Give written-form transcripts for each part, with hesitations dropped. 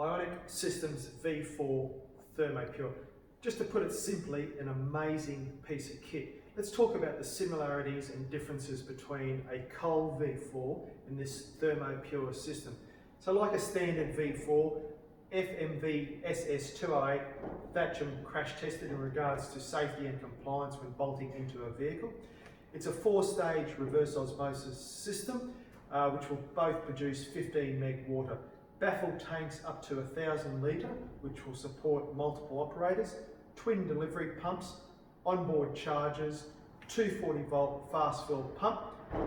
Ionic Systems V4 Thermopure. Just to put it simply, an amazing piece of kit. Let's talk about the similarities and differences between a cold V4 and this Thermopure system. So like a standard V4, FMV SS208, that's crash tested in regards to safety and compliance when bolting into a vehicle. It's a 4-stage reverse osmosis system, which will both produce 15 meg water. Baffle tanks up to 1,000 litre, which will support multiple operators, twin delivery pumps, onboard chargers, 240 volt fast fill pump,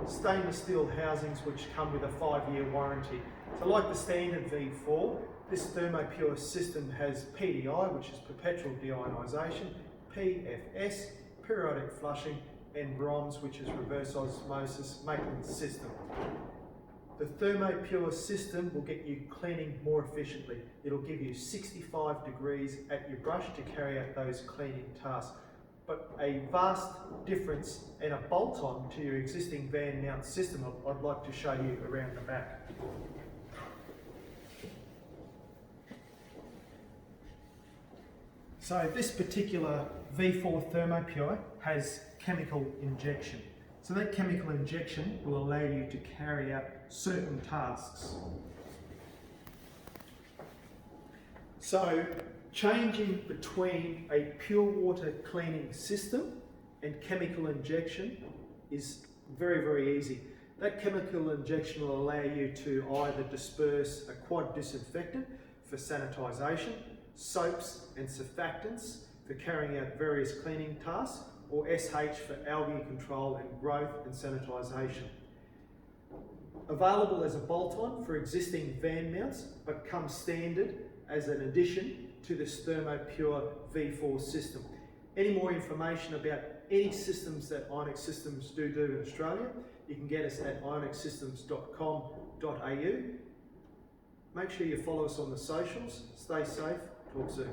stainless steel housings which come with a 5-year warranty. So like the standard V4, this Thermopure system has PDI, which is perpetual deionisation, PFS, periodic flushing, and ROMS, which is reverse osmosis maintenance system. The Thermopure system will get you cleaning more efficiently. It'll give you 65 degrees at your brush to carry out those cleaning tasks. But a vast difference and a bolt-on to your existing van mount system I'd like to show you around the back. So this particular V4 Thermopure has chemical injection. So that chemical injection will allow you to carry out certain tasks. So changing between a pure water cleaning system and chemical injection is very, very easy. That chemical injection will allow you to either disperse a quad disinfectant for sanitisation, soaps and surfactants for carrying out various cleaning tasks, or SH for algae control and growth and sanitisation. Available as a bolt-on for existing van mounts, but comes standard as an addition to this Thermopure V4 system. Any more information about any systems that Ionic Systems do in Australia, you can get us at ionicsystems.com.au. Make sure you follow us on the socials. Stay safe. Talk soon.